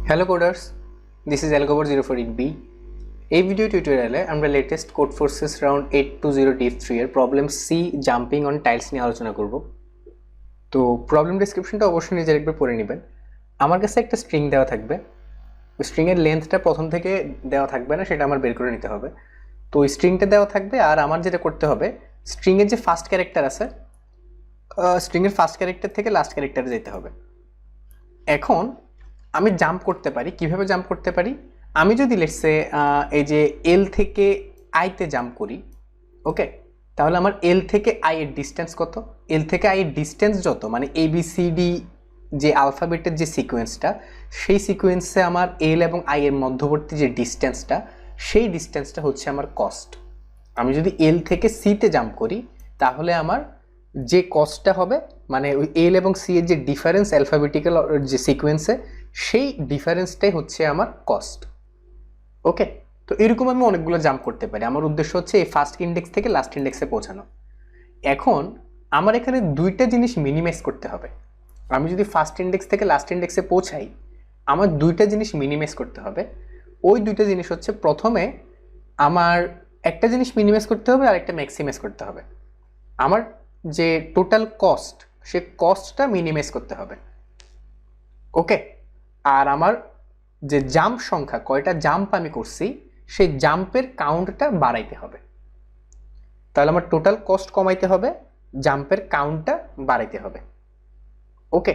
Hello coders, this is Algobar04B. এই video টিউটোরিয়ালে আমরা latest code forces round 820 div3 এর problem C jumping on tiles নিয়ে আলোচনা করব। তো প্রবলেম ডেসক্রিপশনটা অবশ্যই নিজে একবার পড়ে নেবেন। আমার কাছে একটা স্ট্রিং দেওয়া থাকবে, ওই স্ট্রিং এর লেন্থটা প্রথম থেকে দেওয়া থাকবে না, সেটা আমার বের করে নিতে হবে। তো ওই স্ট্রিংটা দেওয়া থাকবে আর আমার যেটা করতে হবে, স্ট্রিং এর যে ফার্স্ট ক্যারেক্টার আছে, স্ট্রিং এর ফার্স্ট ক্যারেক্টার থেকে লাস্ট ক্যারেক্টারে যেতে হবে। এখন আমি জাম্প করতে পারি। কিভাবে জাম্প করতে পারি? আমি যদি লেটস সে এই যে এল থেকে আইতে জাম্প করি, ওকে, তাহলে আমার এল থেকে আই এর ডিস্টেন্স কত? এল থেকে আই এর ডিস্টেন্স যত, মানে ABCD যে আলফাবেটের যে সিকোয়েন্সটা, সেই সিকোয়েন্সে আমার এল এবং আই এর মধ্যবর্তী যে ডিস্টেন্সটা, সেই ডিস্টেন্সটা হচ্ছে আমার কস্ট। আমি যদি এল থেকে সিতে জাম্প করি, তাহলে আমার যে কস্টটা হবে, মানে ওই এল এবং সি এর যে ডিফারেন্স অ্যালফাবেটিক্যাল যে সিকোয়েন্সে, সেই ডিফারেন্সটাই হচ্ছে আমার কস্ট। ওকে, তো এরকম আমি অনেকগুলো জাম্প করতে পারি। আমার উদ্দেশ্য হচ্ছে এই ফার্স্ট ইন্ডেক্স থেকে লাস্ট ইন্ডেক্সে পৌঁছানো। এখন আমার এখানে দুইটা জিনিস মিনিমাইজ করতে হবে। আমি যদি ফার্স্ট ইন্ডেক্স থেকে লাস্ট ইন্ডেক্সে পৌঁছাই, আমার দুইটা জিনিস মিনিমাইজ করতে হবে। ওই দুইটা জিনিস হচ্ছে, প্রথমে আমার একটা জিনিস মিনিমাইজ করতে হবে আর একটা ম্যাক্সিমাইজ করতে হবে। আমার যে টোটাল কস্ট, সে কস্টটা মিনিমাইজ করতে হবে। ওকে, আর আমার যে জাম্প সংখ্যা, কয়টা জাম্প আমি করছি, সেই জাম্পের কাউন্টটা বাড়াইতে হবে। তাহলে আমার টোটাল কস্ট কমাইতে হবে, জাম্পের কাউন্টটা বাড়াইতে হবে। ওকে,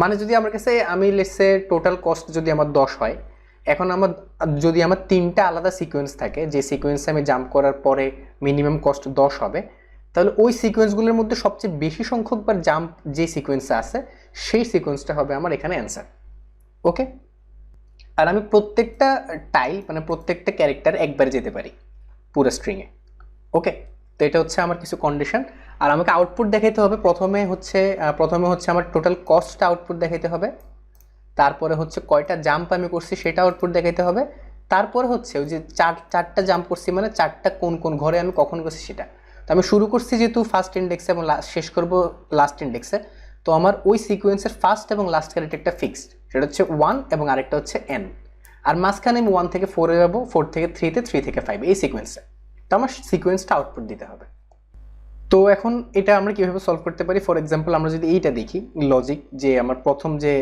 মানে যদি আমার কাছে আমি লেটসে টোটাল কস্ট যদি আমার 10 হয়, এখন যদি আমার তিনটা আলাদা সিকোয়েন্স থাকে, যে সিকোয়েন্সে আমি জাম্প করার পরে মিনিমাম কস্ট 10 হবে, তাহলে ওই সিকোয়েন্সগুলোর মধ্যে সবচেয়ে বেশি সংখ্যকবার জাম্প যে সিকোয়েন্সে আছে, সেই সিকোয়েন্সটা হবে আমার এখানে অ্যান্সার। ওকে, আর আমি প্রত্যেকটা টাইল মানে প্রত্যেকটা ক্যারেক্টার একবারে যেতে পারি পুরো স্ট্রিংয়ে। ওকে, তো এটা হচ্ছে আমার কিছু কন্ডিশন। আর আমাকে আউটপুট দেখাইতে হবে। প্রথমে হচ্ছে আমার টোটাল কস্টটা আউটপুট দেখাইতে হবে, তারপরে হচ্ছে কয়টা জাম্প আমি করছি সেটা আউটপুট দেখাইতে হবে, তারপরে হচ্ছে ওই যে চারটা জাম্প করছি, মানে চারটা কোন কোন ঘরে আমি কখন করছি সেটা। তো আমি শুরু করছি যেহেতু ফার্স্ট ইন্ডেক্সে এবং শেষ করবো লাস্ট ইন্ডেক্সে, তো আমার ওই সিকোয়েন্সের ফার্স্ট এবং লাস্ট ক্যারেক্টারটা ফিক্সড, সেটা হচ্ছে 1 এবং আরেকটা হচ্ছে n। আর মাঝখানে আমি 1 থেকে 4 এ যাবো, 4 থেকে 3-তে, 3 থেকে 5, এই সিকোয়েন্সে। তো আমার সিকোয়েন্সটা আউটপুট দিতে হবে। তো এখন এটা আমরা কিভাবে সলভ করতে পারি? ফর এক্সাম্পল, আমরা যদি এইটা দেখি লজিক, যে আমার প্রথম যে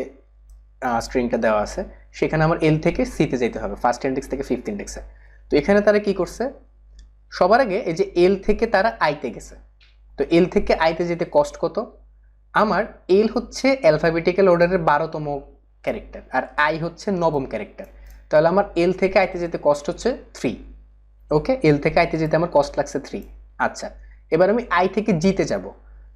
স্ট্রিংটা দেওয়া আছে, সেখানে আমার এল থেকে সিতে যেতে হবে, ফার্স্ট ইন্ডেক্স থেকে ফিফথ ইন্ডেক্সে। তো এখানে তারা কি করছে, সবার আগে এই যে এল থেকে তারা আইতে গেছে। তো এল থেকে আইতে যেতে কস্ট কত? আমার এল হচ্ছে অ্যালফাবেটিক্যাল অর্ডারের 12তম ক্যারেক্টার, আর আই হচ্ছে 9ম ক্যারেক্টার। তাহলে আমার এল থেকে আইতে যেতে কস্ট হচ্ছে 3। ওকে, এল থেকে আইতে যেতে আমার কস্ট লাগছে 3। আচ্ছা, এবার আমি আই থেকে জিতে যাব।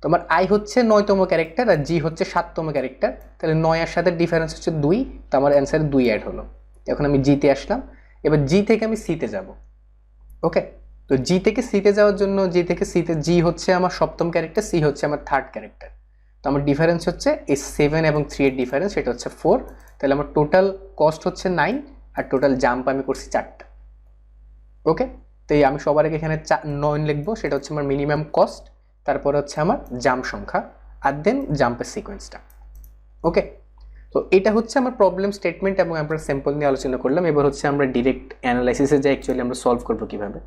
তোমার আই হচ্ছে 9তম ক্যারেক্টার আর জি হচ্ছে 7তম ক্যারেক্টার, তাহলে 9 এর সাথে ডিফারেন্স হচ্ছে 2, তো আমার অ্যান্সার 2 অ্যাড হলো। এখন আমি জিতে আসলাম। এবার জি থেকে আমি সিতে যাব। ওকে, তো জি থেকে সিতে যাওয়ার জন্য, জি থেকে সিতে, জি হচ্ছে আমার 7ম ক্যারেক্টার, সি হচ্ছে আমার 3rd ক্যারেক্টার। তো আমার ডিফারেন্স হচ্ছে এই 7 এবং 3 এর ডিফারেন্স, সেটা হচ্ছে 4। তাহলে আমার টোটাল কস্ট হচ্ছে 9 আর টোটাল জাম্প আমি করছি 4টা। ওকে, তো এই আমি সবার আগে এখানে 9 লিখবো, সেটা হচ্ছে আমার মিনিমাম কস্ট, তারপরে হচ্ছে আমার জাম্প সংখ্যা, আর দেন জাম্পের সিকোয়েন্সটা। ওকে, তো এটা হচ্ছে আমার প্রবলেম স্টেটমেন্ট এবং আমরা স্যাম্পল নিয়ে আলোচনা করলাম। এবার হচ্ছে আমরা ডিরেক্ট অ্যানালাইসিসে যাই, অ্যাকচুয়ালি আমরা সলভ করবো কিভাবে।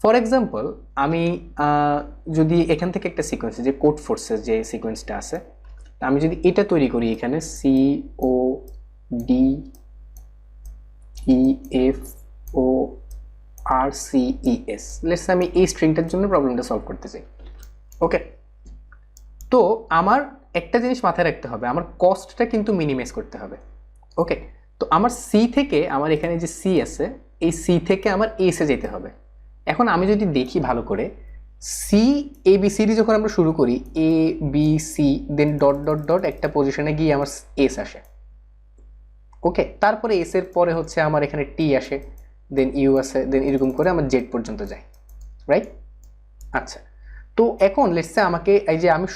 ফর এক্সাম্পল, আমি যদি এখান থেকে একটা সিকোয়েন্স, যে কোড ফোর্সেস যে সিকোয়েন্সটা আছে, আমি যদি এটা তৈরি করি, এখানে CODEFORCES, লেটস আমি এই স্ট্রিংটার জন্য প্রবলেমটা সলভ করতে চাই। ওকে, তো আমার একটা জিনিস মাথায় রাখতে হবে, আমার কস্টটা কিন্তু মিনিমাইজ করতে হবে। ওকে, তো আমার সি থেকে, আমার এখানে যে সি আছে, এই সি থেকে আমার এসে যেতে হবে। এখন আমি যদি দেখি ভালো করে, সি ABCD যখন আমরা শুরু করি, ABC, দেন ডট ডট ডট একটা পজিশনে গিয়ে আমার এস আসে। ওকে, তারপরে এস এর পরে হচ্ছে আমার এখানে টি আসে, দেন ইউ আসে, দেন এরকম করে আমার জেড পর্যন্ত যায়, রাইট? আচ্ছা, তো এখন লেটস সে আমাকে এই যে আমি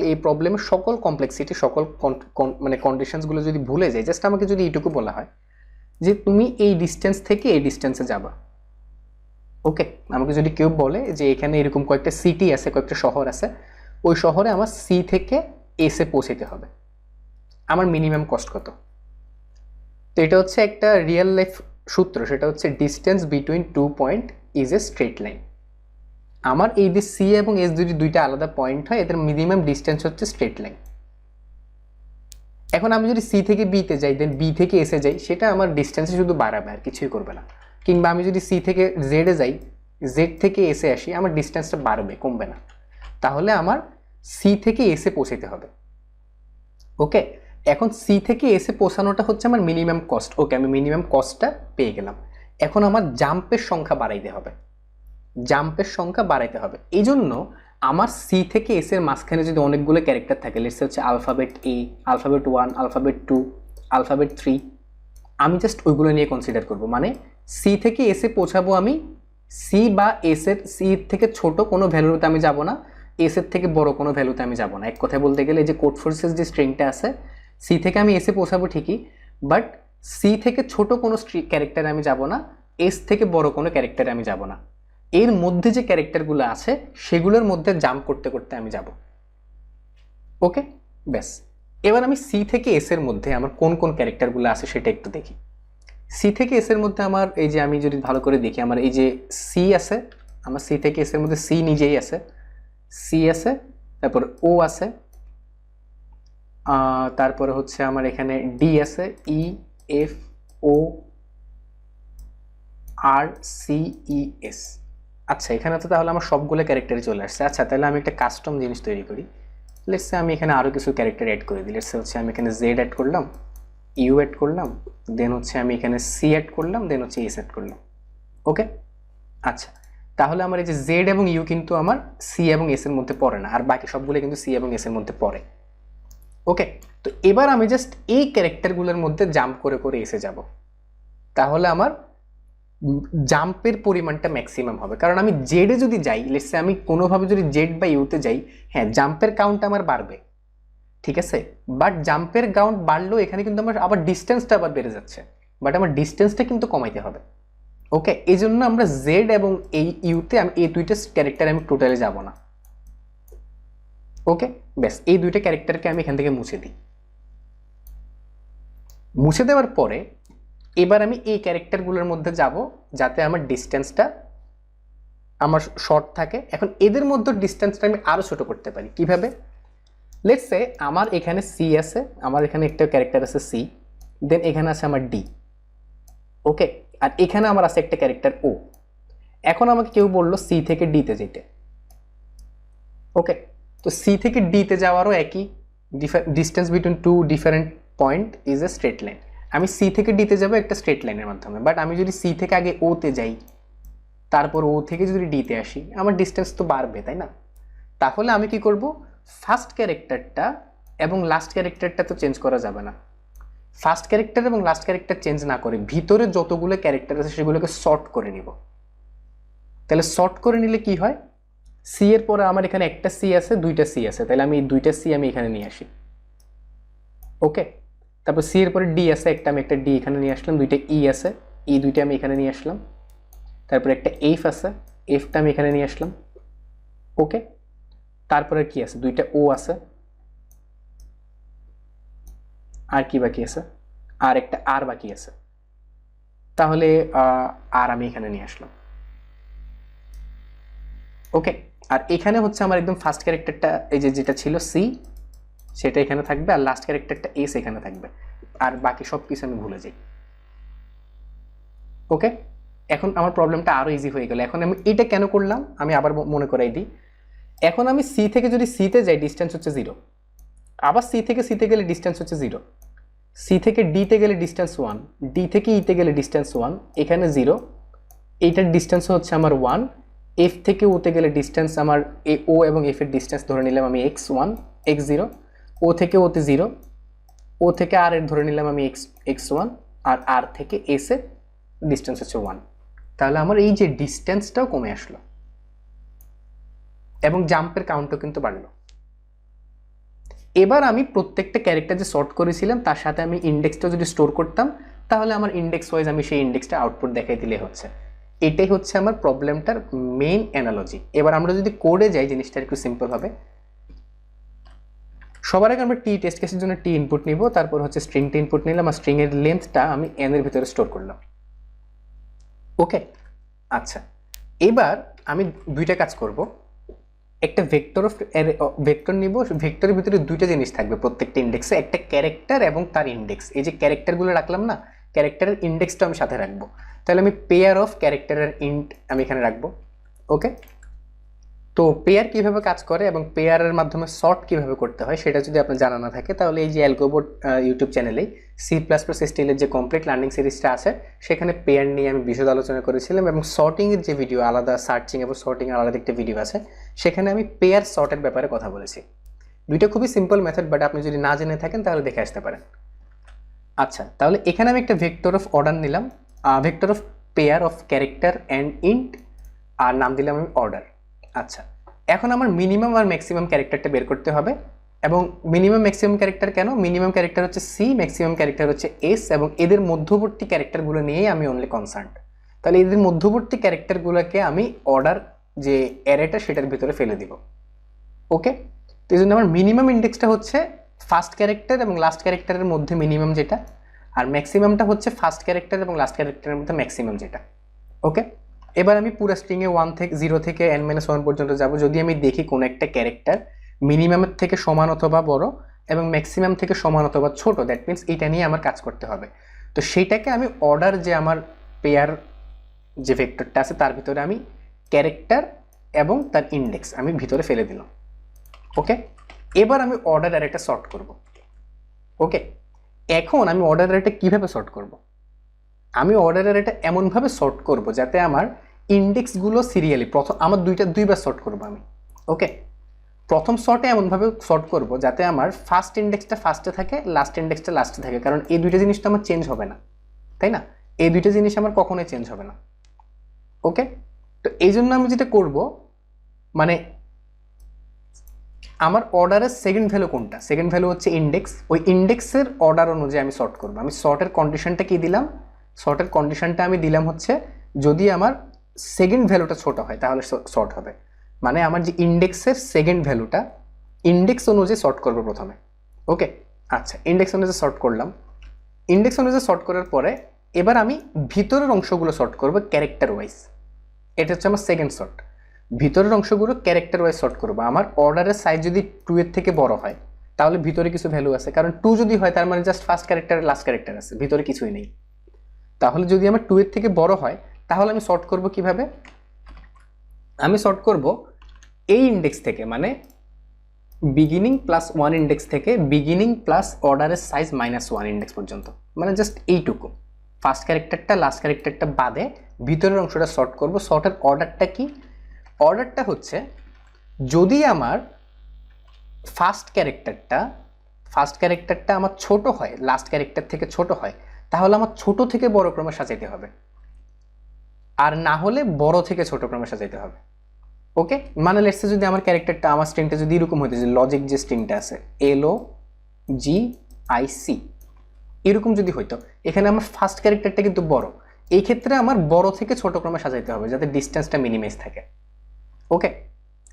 এই প্রবলেমের সকল কমপ্লেক্সিটি, সকল মানে কন্ডিশনসগুলো যদি ভুলে যাই, জাস্ট আমাকে যদি এইটুকু বলা হয় যে তুমি এই ডিস্টেন্স থেকে এই ডিস্টেন্সে যাবা। ওকে, আমাকে যদি কেউ বলে যে এখানে এরকম কয়েকটা সিটি আছে, কয়েকটা শহর আছে, ওই শহরে আমার সি থেকে এসে পৌঁছাতে হবে, আমার মিনিমাম কস্ট কত? তো এটা হচ্ছে একটা রিয়েল লাইফ সূত্র, সেটা হচ্ছে distance between 2 point is a straight line. আমার এই যে সি এবং এস যদি দুইটা আলাদা পয়েন্ট হয়, এদের মিনিমাম ডিস্টেন্স হচ্ছে স্ট্রেট লাইন। এখন আমি যদি সি থেকে বিতে যাই, দেন বি থেকে এসে যাই, সেটা আমার ডিস্টেন্সে শুধু বাড়াবে আর কিছুই করবে না। কিংবা আমি যদি সি থেকে জেডে যাই, জেড থেকে এসে আসি, আমার ডিস্টেন্সটা বাড়বে, কমবে না। তাহলে আমার সি থেকে এসে পৌঁছাতে হবে। ওকে, এখন সি থেকে এসে পৌঁছানোটা হচ্ছে আমার মিনিমাম কস্ট। ওকে, আমি মিনিমাম কস্টটা পেয়ে গেলাম। এখন আমার জাম্পের সংখ্যা বাড়াইতে হবে, জাম্পের সংখ্যা বাড়াইতে হবে। এই জন্য আমার সি থেকে এস এর মাঝখানে যদি অনেকগুলো ক্যারেক্টার থাকে, লেটস হচ্ছে আলফাবেট এ, আলফাবেট 1, আলফাবেট 2, আলফাবেট 3, আমি জাস্ট ওইগুলো নিয়ে কনসিডার করব। মানে সি থেকে এসে পৌঁছাবো আমি, সি বা এস এর সি থেকে ছোট কোনো ভ্যালুতে আমি যাব না, এস এর থেকে বড় কোনো ভ্যালুতে আমি যাব না। এক কথায় বলতে গেলে যে কোড ফোর্সেস যে স্ট্রিংটা আছে, সি থেকে আমি এসে পৌঁছাবো ঠিকই, বাট সি থেকে ছোট কোনো ক্যারেক্টারে আমি যাব না, এস থেকে বড় কোনো ক্যারেক্টারে আমি যাব না। এর মধ্যে যে ক্যারেক্টারগুলো আছে সেগুলোর মধ্যে জাম্প করতে করতে আমি যাব। ওকে, ব্যাস। এবার আমি সি থেকে এস এর মধ্যে আমার কোন কোন ক্যারেক্টারগুলো আছে সেটা একটু দেখি। সি থেকে এস এর মধ্যে আমার এই যে আমি যদি ভালো করে দেখি, আমার এই যে সি আছে, আমার সি থেকে এস এর মধ্যে সি নিজেই আছে, সি আছে, তারপর ও আছে, তারপরে হচ্ছে আমার এখানে ডি আছে, ই, এফ, ও, আর, সি, ই, এস। আচ্ছা, এখানে তো তাহলে আমার সবগুলো ক্যারেক্টারই চলে আসছে। আচ্ছা, তাহলে আমি একটা কাস্টম জিনিস তৈরি করি। লেটস সে আমি এখানে আরও কিছু ক্যারেক্টার অ্যাড করে দিই। লেটস সে হচ্ছে আমি এখানে জেড অ্যাড করলাম, ইউ অ্যাড করলাম, দেন হচ্ছে আমি এখানে সি অ্যাড করলাম, দেন হচ্ছে এস অ্যাড করলাম। ওকে, আচ্ছা, তাহলে আমার এই যে জেড এবং ইউ কিন্তু আমার সি এবং এস এর মধ্যে পড়ে না, আর বাকি সবগুলো কিন্তু সি এবং এস এর মধ্যে পড়ে। ওকে, তো এবার আমি জাস্ট এই ক্যারেক্টারগুলোর মধ্যে জাম্প করে করে এসে যাব, তাহলে আমার জাম্পের পরিমাণটা ম্যাক্সিমাম হবে। কারণ আমি জেডে যদি যাই, লেটস সে আমি কোনোভাবে যদি জেড বা ইউতে যাই, হ্যাঁ জাম্পের কাউন্ট আমার বাড়বে, ঠিক আছে, বাট জাম্পের কাউন্ট বাড়লেও এখানে কিন্তু আমার আবার ডিস্টেন্সটা আবার বেড়ে যাচ্ছে, বাট আমার ডিস্টেন্সটা কিন্তু কমাইতে হবে। ওকে, এই জন্য আমরা জেড এবং এই ইউতে আমি এই দুইটা ক্যারেক্টার আমি টোটালি যাব না। ওকে, ব্যাস, এই দুইটা ক্যারেক্টারকে আমি এখান থেকে মুছে দিই। মুছে দেওয়ার পরে এবার আমি এই ক্যারেক্টারগুলোর মধ্যে যাব যাতে আমার ডিস্টেন্সটা আমার শর্ট থাকে। এখন এদের মধ্যে ডিস্টেন্সটা আমি আরও ছোট করতে পারি কিভাবে? লেটস সে আমার এখানে সি আছে, আমার এখানে একটা ক্যারেক্টার আছে সি, দেন এখানে আছে আমার ডি। ওকে, আর এখানে আমার আছে একটা ক্যারেক্টার ও। এখন আমাকে কেউ বললো সি থেকে ডিতে যেতে। ওকে, তো সি থেকে ডিতে যাওয়ারও একই, distance between two different point is a straight line. আমি সি থেকে ডিতে যাবো একটা স্ট্রেট লাইনের মাধ্যমে, বাট আমি যদি সি থেকে আগে ওতে যাই, তারপর ও থেকে যদি ডিতে আসি, আমার ডিস্টেন্স তো বাড়বে, তাই না? তাহলে আমি কি করব, ফার্স্ট ক্যারেক্টারটা এবং লাস্ট ক্যারেক্টারটা তো চেঞ্জ করা যাবে না। ফার্স্ট ক্যারেক্টার এবং লাস্ট ক্যারেক্টার চেঞ্জ না করে ভিতরে যতগুলো ক্যারেক্টার আছে সেগুলোকে শর্ট করে নিব। তাহলে শর্ট করে নিলে কি হয়, সি এর পরে আমার এখানে একটা সি আছে, দুইটা সি আছে, তাহলে আমি এই দুইটা সি আমি এখানে নিয়ে আসি। ওকে, তারপর সি এর পরে ডি আছে একটা, আমি একটা ডি এখানে নিয়ে আসলাম, দুইটা ই আছে, ই দুইটা আমি এখানে নিয়ে আসলাম, তারপরে একটা এফ আছে, এফটা আমি এখানে নিয়ে আসলাম। ওকে, তারপরে কি আছে, দুইটা ও আছে, আর কি বাকি আছে, আর একটা আর বাকি আছে, তাহলে আর আমি এখানে নিয়ে আসলাম। ওকে, আর এখানে হচ্ছে আমার একদম ফার্স্ট ক্যারেক্টারটা এই যে যেটা ছিল সি, সেটা এখানে থাকবে, আর লাস্ট ক্যারেক্টারটা এস এখানে থাকবে, আর বাকি সব কিছু আমি ভুলে যাই। ওকে, এখন আমার প্রবলেমটা আরো ইজি হয়ে গেল। এখন আমি এটা কেন করলাম আমি আবার মনে করাই দিই। এখন আমি সি থেকে যদি সিতে যাই, ডিস্টেন্স হচ্ছে 0, আবার সি থেকে সিতে গেলে ডিস্টেন্স হচ্ছে 0, সি থেকে ডিতে গেলে ডিস্টেন্স 1, ডি থেকে ইতে গেলে ডিস্টেন্স 1, এখানে 0, এইটার ডিস্টেন্স হচ্ছে আমার 1, এফ থেকে ওতে গেলে ডিস্টেন্স আমার ও এবং এফ এর ডিস্টেন্স ধরে নিলাম আমি x1 x0, ও থেকে ওতে 0, ও থেকে আর এর ধরে নিলাম আমি x1, আর আর থেকে এস এর ডিস্টেন্স হচ্ছে 1। তাহলে আমার এই যে ডিস্টেন্সটাও কমে আসলো এবং জাম্পের কাউন্টও কিন্তু বাড়লো। এবার আমি প্রত্যেকটা ক্যারেক্টার যে শর্ট করেছিলাম তার সাথে আমি ইন্ডেক্সটা যদি স্টোর করতাম, তাহলে আমার ইন্ডেক্স ওয়াইজ আমি সেই ইন্ডেক্সটা আউটপুট দেখাই দিলে হচ্ছে। এটাই হচ্ছে আমার প্রবলেমটার মেইন অ্যানালজি। এবার আমরা যদি কোডে যাই, জিনিসটা একটু সিম্পল হবে। সবার আগে আমরা টি টেস্ট কেসের জন্য টি ইনপুট নিব, তারপর হচ্ছে স্ট্রিংটা ইনপুট নিলাম আর স্ট্রিং এর লেন্থটা আমি এন এর ভিতরে স্টোর করলাম। ওকে, আচ্ছা এবার আমি দুইটা কাজ করব। একটা ভেক্টর নিব, ভেক্টরের ভিতরে দুইটা জিনিস থাকবে প্রত্যেকটা ইন্ডেক্সে, একটা ক্যারেক্টার এবং তার ইন্ডেক্স। এই যে ক্যারেক্টারগুলো রাখলাম না, ক্যারেক্টারের ইন্ডেক্সটা আমি সাথে রাখবো। তাহলে আমি পেয়ার অফ ক্যারেক্টারের ইন্ট আমি এখানে রাখবো। ওকে, তো পেয়ার কিভাবে কাজ করে এবং পেয়ারের মাধ্যমে সর্ট কিভাবে করতে হয় সেটা যদি আপনার জানা না থাকে, তাহলে এই যে অ্যালগোবোর্ড ইউটিউব চ্যানেলেই C++ স্টিলের যে কমপ্লিট লার্নিং সিরিজটা আছে সেখানে পেয়ার নিয়ে আমি বিশদ আলোচনা করেছিলাম, এবং সর্টিংয়ের যে ভিডিও আলাদা, সার্চিং এবং সর্টিং আলাদা একটা ভিডিও আছে, সেখানে আমি পেয়ার সর্টের ব্যাপারে কথা বলেছি। দুইটা খুবই সিম্পল মেথড, বাট আপনি যদি না জেনে থাকেন তাহলে দেখে আসতে পারেন। আচ্ছা, তাহলে এখানে আমি একটা ভেক্টর অফ অর্ডার নিলাম, vector of pair of character and int, আর নাম দিলাম আমি অর্ডার। আচ্ছা, এখন আমার মিনিমাম আর ম্যাক্সিমাম ক্যারেক্টারটা বের করতে হবে। এবং মিনিমাম ম্যাক্সিমাম ক্যারেক্টার কেন? মিনিমাম ক্যারেক্টার হচ্ছে সি, ম্যাক্সিমাম ক্যারেক্টার হচ্ছে এস, এবং এদের মধ্যবর্তী ক্যারেক্টারগুলো নিয়েই আমি অনলি কনসার্ন। তাহলে এদের মধ্যবর্তী ক্যারেক্টারগুলোকে আমি অর্ডার যে অ্যারেটা সেটার ভিতরে ফেলে দিব। ওকে, তো এই জন্য আমার মিনিমাম ইন্ডেক্সটা হচ্ছে ফার্স্ট ক্যারেক্টার এবং লাস্ট ক্যারেক্টারের মধ্যে মিনিমাম যেটা, আর ম্যাক্সিমামটা হচ্ছে ফার্স্ট ক্যারেক্টার এবং লাস্ট ক্যারেক্টারের মধ্যে ম্যাক্সিমাম যেটা। ওকে, এবার আমি পুরো স্ট্রিংয়ে 0 থেকে n-1 পর্যন্ত যাব। যদি আমি দেখি কোন একটা ক্যারেক্টার মিনিমামের থেকে সমান অথবা বড় এবং ম্যাক্সিমাম থেকে সমান অথবা ছোট, দ্যাট মিনস এটা নিয়ে আমার কাজ করতে হবে। তো সেইটাকে আমি অর্ডার যে আমার পেয়ার যে ভেক্টরটা আছে তার ভিতরে আমি ক্যারেক্টার এবং তার ইন্ডেক্স আমি ভিতরে ফেলে দিলাম। ওকে, এবার আমি অর্ডার অ্যারেটা সর্ট করব। ওকে, এখন আমি অর্ডার অ্যারেটা কিভাবে সর্ট করব? আমি অর্ডার অ্যারেটা এমনভাবে সর্ট করব যাতে আমার ইন্ডেক্সগুলো সিরিয়ালি আমার দুইবার সর্ট করব আমি। ওকে, প্রথম সর্টে এমনভাবে সর্ট করব যাতে আমার ফার্স্ট ইন্ডেক্সটা ফার্স্টে থাকে, লাস্ট ইন্ডেক্সটা লাস্টে থাকে, কারণ এই দুইটা জিনিস তো আমার চেঞ্জ হবে না, তাই না? এই দুইটা জিনিস আমার কখনোই চেঞ্জ হবে না। ওকে, তো এই জন্য আমি যেটা করব, মানে আমার অর্ডারের সেকেন্ড ভ্যালু কোনটা? সেকেন্ড ভ্যালু হচ্ছে ইন্ডেক্স। ওই ইন্ডেক্সের অর্ডার অনুযায়ী আমি সর্ট করব। আমি সর্টের কন্ডিশনটা কি দিলাম? সর্টের কন্ডিশনটা আমি দিলাম হচ্ছে যদি আমার সেকেন্ড ভ্যালুটা ছোট হয় তাহলে সর্ট হবে। মানে আমার যে ইন্ডেক্সের সেকেন্ড ভ্যালুটা ইন্ডেক্স অনুযায়ী সর্ট করবো প্রথমে। ওকে, আচ্ছা ইন্ডেক্স অনুযায়ী সর্ট করলাম। ইন্ডেক্স অনুযায়ী সর্ট করার পরে এবার আমি ভিতরের অংশগুলো সর্ট করবো ক্যারেক্টার ওয়াইজ। এটা হচ্ছে আমার সেকেন্ড সর্ট। ভিতরের অংশগুলো ক্যারেক্টার ওয়াইজ সর্ট করবো। আমার অর্ডারের সাইজ যদি 2 এর থেকে বড় হয় তাহলে ভিতরে কিছু ভ্যালু আছে, কারণ 2 যদি হয় তার মানে just first character last character আছে, ভিতরে কিছুই নেই। তাহলে যদি আমার 2 এর থেকে বড় হয় তাহলে আমি সর্ট করব কিভাবে? আমি সর্ট করব এই ইন্ডেক্স থেকে, মানে বিগিনিং +1 ইন্ডেক্স থেকে বিগিনিং প্লাস অর্ডারের সাইজ -1 ইন্ডেক্স পর্যন্ত, মানে জাস্ট এইটুকু। ফার্স্ট ক্যারেক্টারটা লাস্ট ক্যারেক্টারটা বাদে ভিতরের অংশটা সর্ট করব। সর্টের অর্ডারটা কি? অর্ডারটা হচ্ছে যদি আমার ফার্স্ট ক্যারেক্টারটা আমার ছোট হয়, লাস্ট ক্যারেক্টার থেকে ছোট হয়, তাহলে আমার ছোট থেকে বড় ক্রমে সাজাইতে হবে, আর না হলে বড় থেকে ছোট ক্রমে সাজাইতে হবে। ওকে, মানে লেটসে যদি আমার ক্যারেক্টারটা, আমার স্ট্রিংটা যদি এরকম হইতে, যে লজিক যে স্ট্রিংটা আছে LOGIC এরকম যদি হইতো, এখানে আমার ফার্স্ট ক্যারেক্টারটা কিন্তু বড়, এই ক্ষেত্রে আমার বড় থেকে ছোট ক্রমে সাজাইতে হবে যাতে ডিস্টেন্সটা মিনিমাইজ থাকে। ওকে,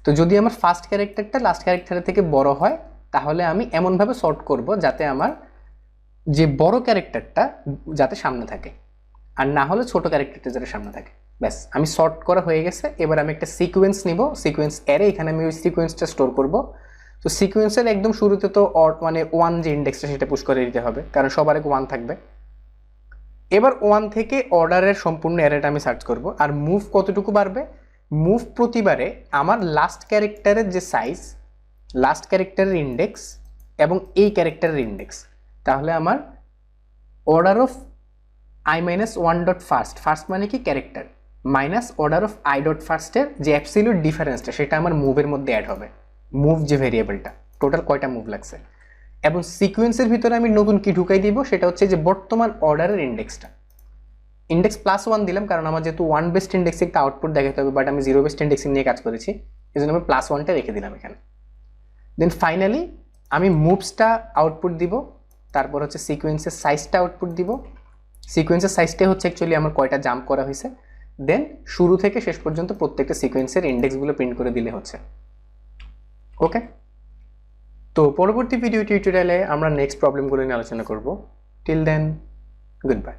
তো যদি আমার ফার্স্ট ক্যারেক্টারটা লাস্ট ক্যারেক্টারের থেকে বড় হয় তাহলে আমি এমনভাবে সর্ট করব যাতে আমার যে বড় ক্যারেক্টারটা যাতে সামনে থাকে, আর না হলে ছোট ক্যারেক্টারটা যাতে সামনে থাকে। ব্যাস, আমি সর্ট করা হয়ে গেছে। এবার আমি একটা সিকোয়েন্স নিব, সিকোয়েন্স অ্যারে, এখানে আমি ওই সিকোয়েন্সটা স্টোর করব। তো সিকোয়েন্সের একদম শুরুতে তো মানে 1 যে ইন্ডেক্সটা সেটা পুশ করে দিতে হবে, কারণ সবার আগে 1 থাকবে। এবার 1 থেকে অর্ডারের সম্পূর্ণ অ্যারেটা আমি সার্চ করব। আর মুভ কতটুকু বাড়বে? মুভ প্রতিবারে আমার লাস্ট ক্যারেক্টারের যে সাইজ, লাস্ট ক্যারেক্টারের ইন্ডেক্স এবং এই ক্যারেক্টারের ইন্ডেক্স, তাহলে আমার অর্ডার অফ i-1 ফার্স্ট মানে কি ক্যারেক্টার, মাইনাস অর্ডার অফ i.ফার্স্টের যে অ্যাবসলিউট ডিফারেন্সটা সেটা আমার মুভের মধ্যে অ্যাড হবে। মুভ যে ভেরিয়েবলটা, টোটাল কয়টা মুভ লাগছে। এবং সিকোয়েন্সের ভিতরে আমি নতুন কি ঢুকাই দিব, সেটা হচ্ছে যে বর্তমান অর্ডারের ইন্ডেক্সটা। ইন্ডেক্স +1 দিলাম কারণ আমার যেহেতু 1 বেসড ইন্ডেক্সে একটা আউটপুট দেখাতে হবে, বাট আমি 0 বেসড ইন্ডেক্সিং নিয়ে কাজ করেছি, এই জন্য আমি +1টা রেখে দিলাম এখানে। দেন ফাইনালি আমি মুভসটা আউটপুট দিব, তারপর হচ্ছে সিকোয়েন্সের সাইজটা আউটপুট দিব। সিকোয়েন্সের সাইজটাই হচ্ছে অ্যাকচুয়ালি আমার কয়টা জাম্প করা হয়েছে। দেন শুরু থেকে শেষ পর্যন্ত প্রত্যেকটা সিকোয়েন্সের ইন্ডেক্সগুলো প্রিন্ট করে দিলে হচ্ছে। ওকে, তো পরবর্তী ভিডিও টিউটোরিয়ালে আমরা নেক্সট প্রবলেমগুলো নিয়ে আলোচনা করব। Till then, good bye.